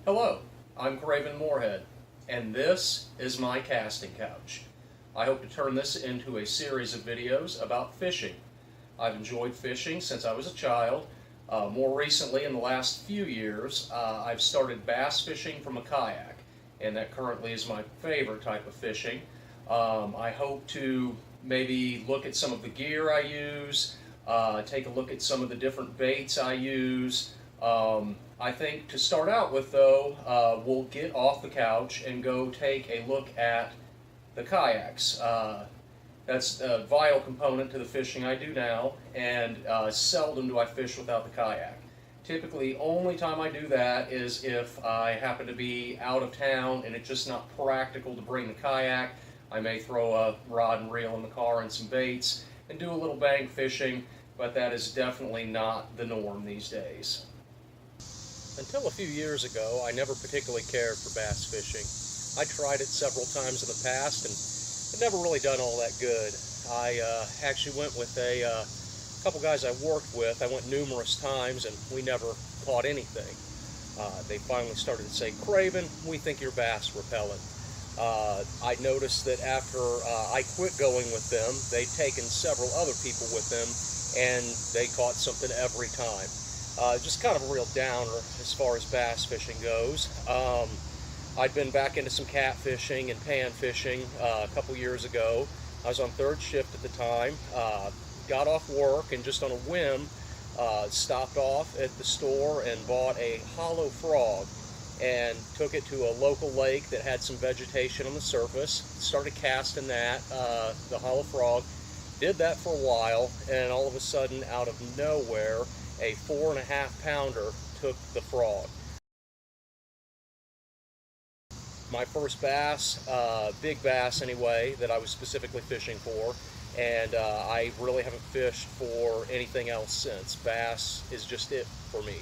Hello, I'm Kravin and this is my casting couch. I hope to turn this into a series of videos about fishing. I've enjoyed fishing since I was a child. More recently, in the last few years, I've started bass fishing from a kayak, and that currently is my favorite type of fishing. I hope to maybe look at some of the gear I use, take a look at some of the different baits I use. I think to start out with, though, we'll get off the couch and go take a look at the kayaks. That's a vital component to the fishing I do now, and seldom do I fish without the kayak. Typically, only time I do that is if I happen to be out of town and it's just not practical to bring the kayak. I may throw a rod and reel in the car and some baits and do a little bank fishing, but that is definitely not the norm these days. Until a few years ago, I never particularly cared for bass fishing. I tried it several times in the past and it never really done all that good. I actually went with a couple guys I worked with. I went numerous times and we never caught anything. They finally started to say, "Kravin, we think you're bass repellent." I noticed that after I quit going with them, they'd taken several other people with them and they caught something every time. Just kind of a real downer as far as bass fishing goes. I'd been back into some catfishing and pan fishing a couple years ago. I was on third shift at the time, got off work and just on a whim stopped off at the store and bought a hollow frog and took it to a local lake that had some vegetation on the surface, started casting that, the hollow frog, did that for a while, and all of a sudden, out of nowhere, a 4.5 pounder took the frog. My first bass, big bass anyway, that I was specifically fishing for, and I really haven't fished for anything else since. Bass is just it for me.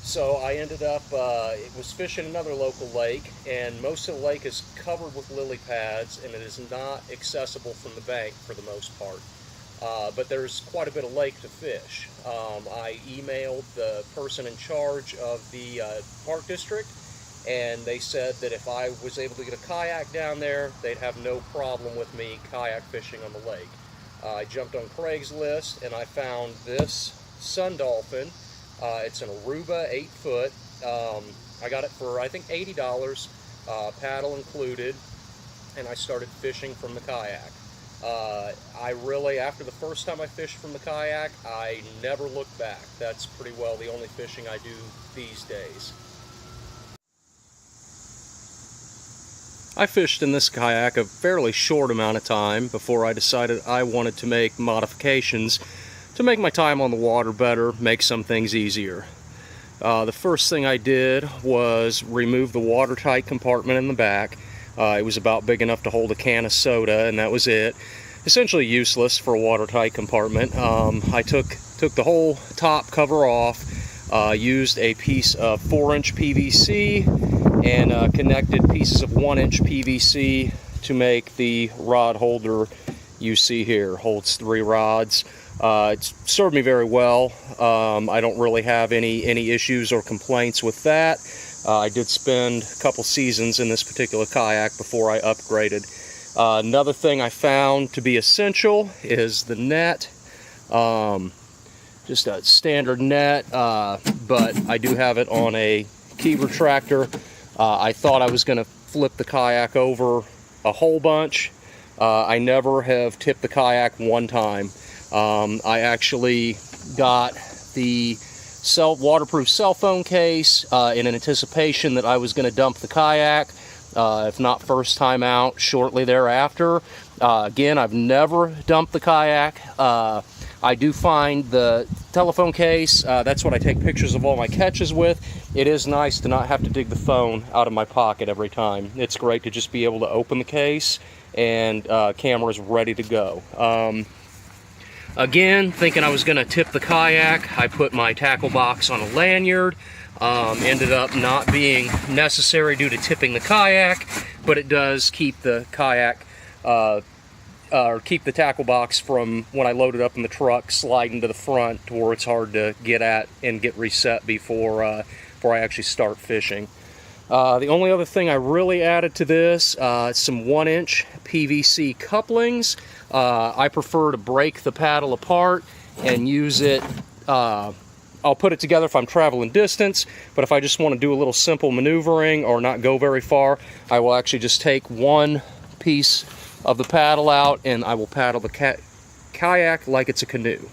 So I ended up, was fishing another local lake, and most of the lake is covered with lily pads, and it is not accessible from the bank for the most part. But there's quite a bit of lake to fish. I emailed the person in charge of the park district, and they said that if I was able to get a kayak down there, they'd have no problem with me kayak fishing on the lake. I jumped on Craigslist and I found this sun dolphin. It's an Aruba 8-foot. I got it for I think $80, paddle included, and I started fishing from the kayak. I really, after the first time I fished from the kayak, I never looked back. That's pretty well the only fishing I do these days. I fished in this kayak a fairly short amount of time before I decided I wanted to make modifications to make my time on the water better, make some things easier. The first thing I did was remove the watertight compartment in the back. It was about big enough to hold a can of soda, and that was it. Essentially useless for a watertight compartment. I took the whole top cover off, used a piece of 4-inch PVC and connected pieces of 1-inch PVC to make the rod holder you see here. Holds 3 rods. It's served me very well. I don't really have any issues or complaints with that. I did spend a couple seasons in this particular kayak before I upgraded. Another thing I found to be essential is the net. Just a standard net, but I do have it on a key retractor. I thought I was going to flip the kayak over a whole bunch. I never have tipped the kayak one time. I actually got the waterproof cell phone case in anticipation that I was going to dump the kayak, if not first time out, shortly thereafter. Again, I've never dumped the kayak. I do find the telephone case, that's what I take pictures of all my catches with. It is nice to not have to dig the phone out of my pocket every time. It's great to just be able to open the case and camera's ready to go. Again, thinking I was going to tip the kayak, I put my tackle box on a lanyard. Ended up not being necessary due to tipping the kayak, but it does keep the kayak or keep the tackle box from, when I load it up in the truck, sliding to the front to where it's hard to get at and get reset before I actually start fishing. The only other thing I really added to this, some 1-inch PVC couplings. I prefer to break the paddle apart and use it. I'll put it together if I'm traveling distance, but if I just want to do a little simple maneuvering or not go very far, I will actually just take one piece of the paddle out and I will paddle the kayak like it's a canoe.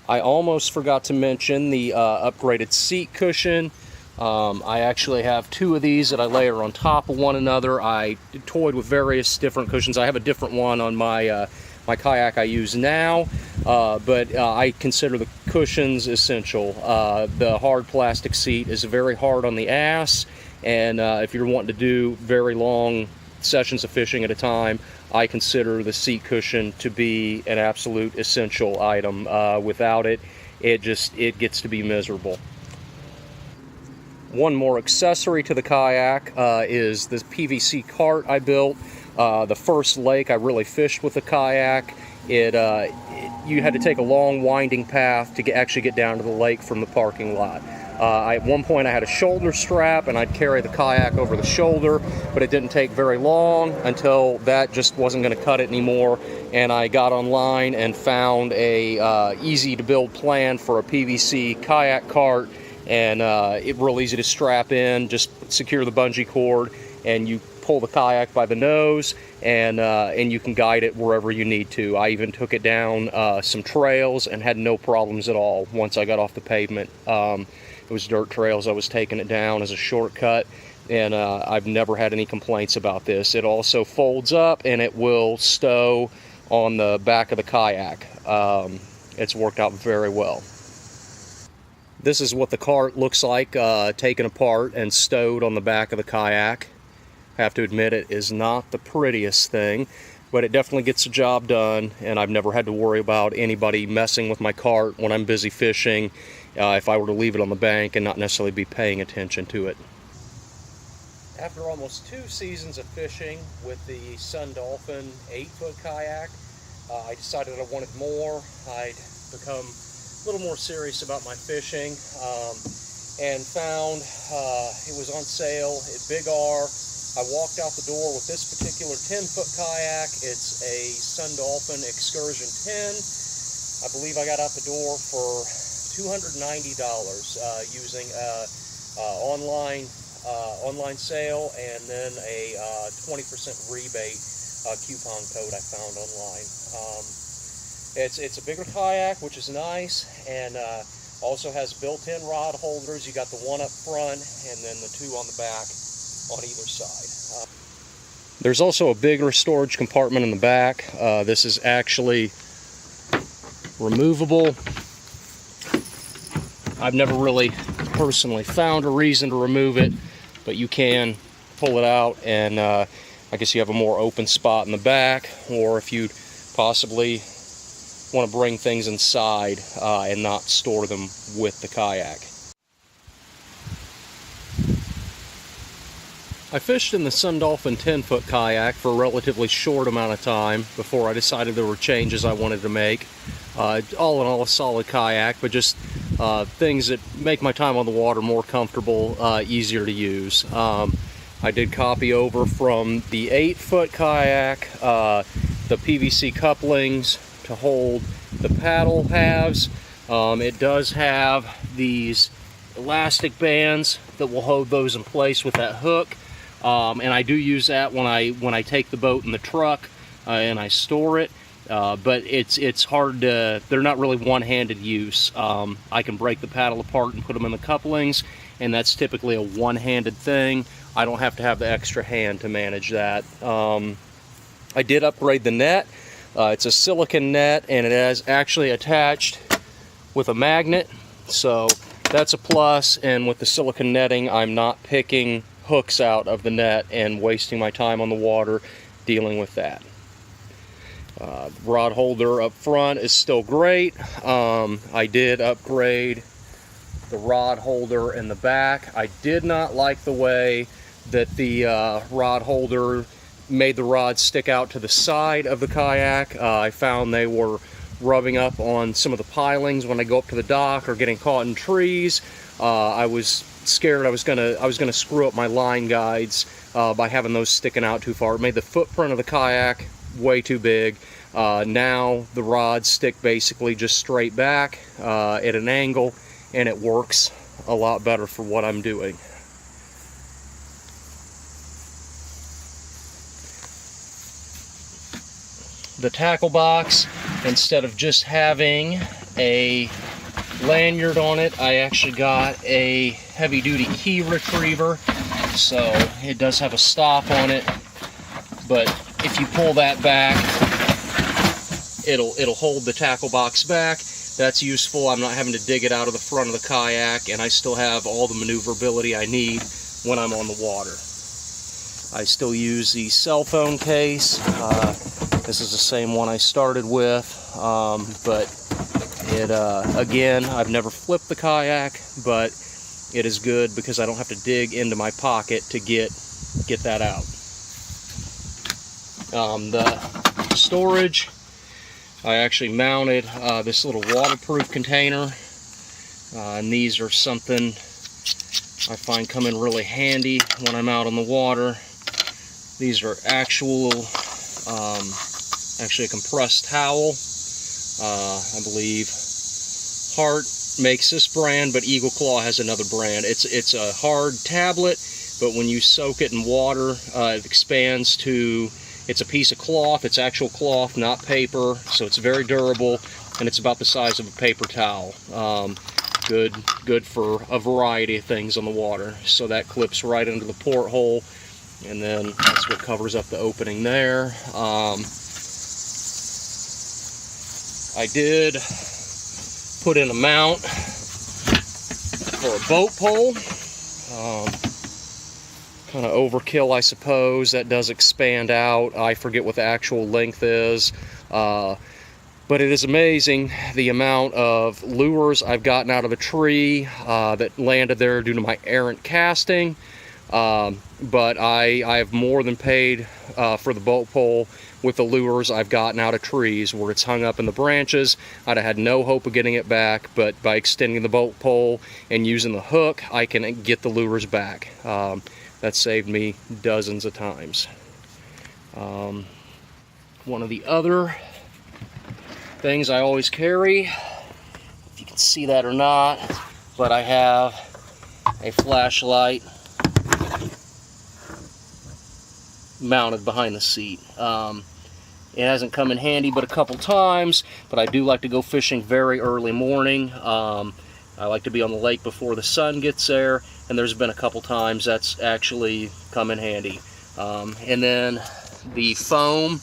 I almost forgot to mention the upgraded seat cushion. I actually have 2 of these that I layer on top of one another. I toyed with various different cushions. I have a different one on my my kayak I use now, but I consider the cushions essential. The hard plastic seat is very hard on the ass, and if you're wanting to do very long sessions of fishing at a time, I consider the seat cushion to be an absolute essential item. Without it, it gets to be miserable. One more accessory to the kayak is this PVC cart I built. The first lake I really fished with the kayak, you had to take a long winding path to actually get down to the lake from the parking lot. At one point I had a shoulder strap and I'd carry the kayak over the shoulder, but it didn't take very long until that just wasn't going to cut it anymore, and I got online and found a easy to build plan for a PVC kayak cart, and it's real easy to strap in. Just secure the bungee cord and you pull the kayak by the nose, and you can guide it wherever you need to. I even took it down some trails and had no problems at all once I got off the pavement. It was dirt trails. I was taking it down as a shortcut, and I've never had any complaints about this. It also folds up and it will stow on the back of the kayak. It's worked out very well. This is what the cart looks like taken apart and stowed on the back of the kayak. I have to admit, it is not the prettiest thing, but it definitely gets the job done, and I've never had to worry about anybody messing with my cart when I'm busy fishing, if I were to leave it on the bank and not necessarily be paying attention to it. After almost 2 seasons of fishing with the Sun Dolphin 8-foot kayak, I decided I wanted more. I'd become a little more serious about my fishing, and found it was on sale at Big R. I walked out the door with this particular 10-foot kayak. It's a Sun Dolphin Excursion 10. I believe I got out the door for $290 using online sale, and then a 20% rebate coupon code I found online. It's a bigger kayak, which is nice, and also has built-in rod holders. You got the one up front and then the 2 on the back on either side. There's also a bigger storage compartment in the back. This is actually removable. I've never really personally found a reason to remove it, but you can pull it out, and I guess you have a more open spot in the back, or if you possibly want to bring things inside and not store them with the kayak. I fished in the Sun Dolphin 10-foot kayak for a relatively short amount of time before I decided there were changes I wanted to make. All in all, a solid kayak, but just things that make my time on the water more comfortable, easier to use. I did copy over from the 8-foot kayak the PVC couplings to hold the paddle halves. It does have these elastic bands that will hold those in place with that hook. And I do use that when I take the boat in the truck and I store it, but it's hard to, they're not really one-handed use. I can break the paddle apart and put them in the couplings, and that's typically a one-handed thing. I don't have to have the extra hand to manage that. I did upgrade the net. It's a silicone net, and it is actually attached with a magnet, so that's a plus. And with the silicone netting, I'm not picking hooks out of the net and wasting my time on the water dealing with that. Rod holder up front is still great. I did upgrade the rod holder in the back. I did not like the way that the rod holder made the rods stick out to the side of the kayak. I found they were rubbing up on some of the pilings when I go up to the dock or getting caught in trees. I was scared I was gonna screw up my line guides by having those sticking out too far. It made the footprint of the kayak way too big. Now the rods stick basically just straight back at an angle, and it works a lot better for what I'm doing. The tackle box, instead of just having a lanyard on it, I actually got a heavy-duty key retriever, so it does have a stop on it, but if you pull that back, it'll hold the tackle box back. That's useful. I'm not having to dig it out of the front of the kayak, and I still have all the maneuverability I need when I'm on the water. I still use the cell phone case. This is the same one I started with, but it again, I've never flipped the kayak, but it is good because I don't have to dig into my pocket to get that out. The storage, I actually mounted this little waterproof container, and these are something I find come in really handy when I'm out on the water. These are actually a compressed towel. I believe Hart makes this brand, but Eagle Claw has another brand. It's a hard tablet, but when you soak it in water, it expands to, it's a piece of cloth. It's actual cloth, not paper, so it's very durable, and it's about the size of a paper towel. Good for a variety of things on the water. So that clips right into the porthole, and then that's what covers up the opening there. I did put in a mount for a boat pole. Kind of overkill, I suppose. That does expand out. I forget what the actual length is. But it is amazing the amount of lures I've gotten out of a tree that landed there due to my errant casting. But I have more than paid for the boat pole with the lures I've gotten out of trees where it's hung up in the branches. I'd have had no hope of getting it back, but by extending the boat pole and using the hook, I can get the lures back. That saved me dozens of times. One of the other things I always carry, if you can see that or not, but I have a flashlight mounted behind the seat. It hasn't come in handy but a couple times, but I do like to go fishing very early morning. I like to be on the lake before the sun gets there, and there's been a couple times that's actually come in handy. And then the foam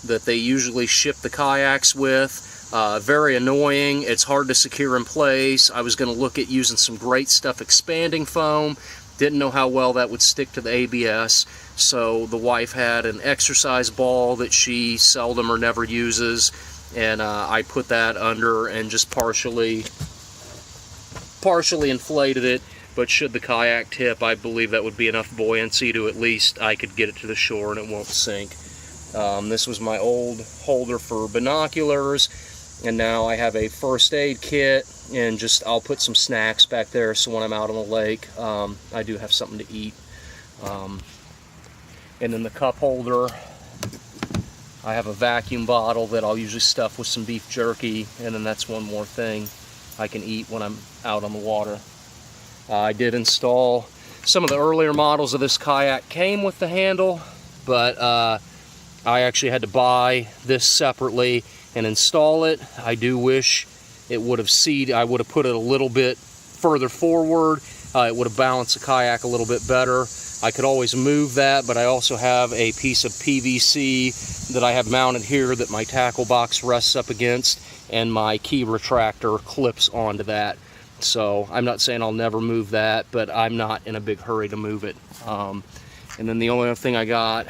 that they usually ship the kayaks with, very annoying. It's hard to secure in place. I was going to look at using some Great Stuff expanding foam. Didn't know how well that would stick to the ABS, so the wife had an exercise ball that she seldom or never uses, and I put that under and just partially inflated it. But should the kayak tip, I believe that would be enough buoyancy to at least I could get it to the shore and it won't sink. This was my old holder for binoculars, and now I have a first aid kit, and I'll put some snacks back there so when I'm out on the lake, I do have something to eat. And then the cup holder, I have a vacuum bottle that I'll usually stuff with some beef jerky, and then that's one more thing I can eat when I'm out on the water. I did install some of the earlier models of this kayak came with the handle, but I actually had to buy this separately and install it. I do wish it would have I would have put it a little bit further forward. It would have balanced the kayak a little bit better. I could always move that, but I also have a piece of PVC that I have mounted here that my tackle box rests up against, and my key retractor clips onto that. So I'm not saying I'll never move that, but I'm not in a big hurry to move it. And then the only other thing I got,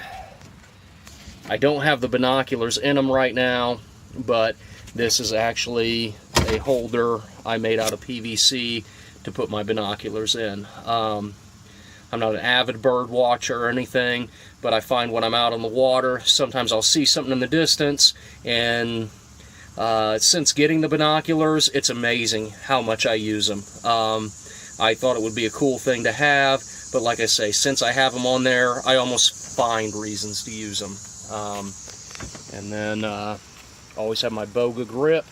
I don't have the binoculars in them right now, but this is actually a holder I made out of PVC to put my binoculars in. I I'm not an avid bird watcher or anything, but I find when I'm out on the water, sometimes I'll see something in the distance, and since getting the binoculars, it's amazing how much I use them. I thought it would be a cool thing to have, but like I say, since I have them on there, I almost find reasons to use them. And then always have my Boga grip.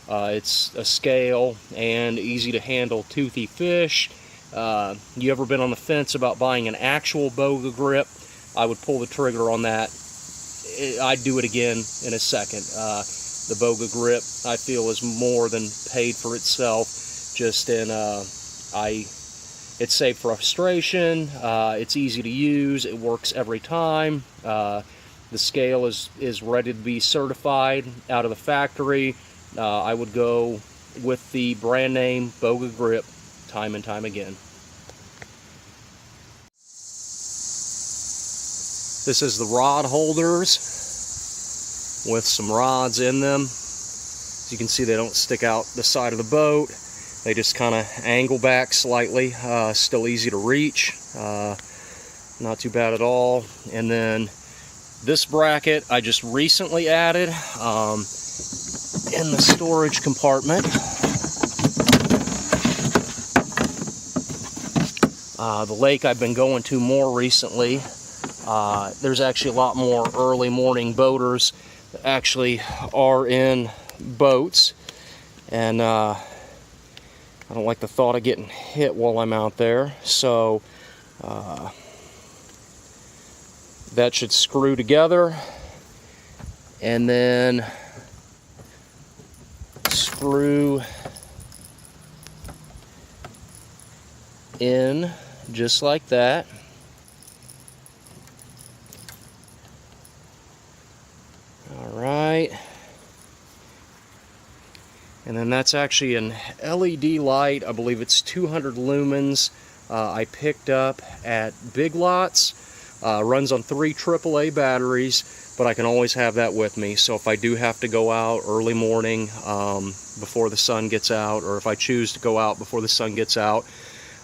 It's a scale and easy to handle toothy fish. You ever been on the fence about buying an actual Boga grip? I would pull the trigger on that. I'd do it again in a second. The Boga grip, I feel, is more than paid for itself. Just in, it's safe frustration. It's easy to use. It works every time. The scale is ready to be certified out of the factory. I would go with the brand name Boga grip time and time again. This is the rod holders with some rods in them. As you can see, they don't stick out the side of the boat. They just kind of angle back slightly. Still easy to reach. Not too bad at all. And then this bracket I just recently added in the storage compartment. The lake I've been going to more recently, there's actually a lot more early morning boaters that actually are in boats, and I don't like the thought of getting hit while I'm out there, so that should screw together, and then screw in just like that. Alright, and then that's actually an LED light. I believe it's 200 lumens. I picked up at Big Lots. Runs on 3 AAA batteries, but I can always have that with me. So if I do have to go out early morning before the sun gets out, or if I choose to go out before the sun gets out,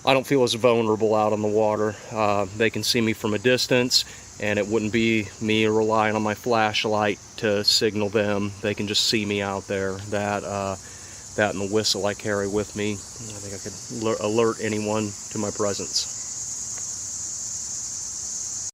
I don't feel as vulnerable out on the water. They can see me from a distance, and it wouldn't be me relying on my flashlight to signal them. They can just see me out there. That and the whistle I carry with me, I think I could alert anyone to my presence.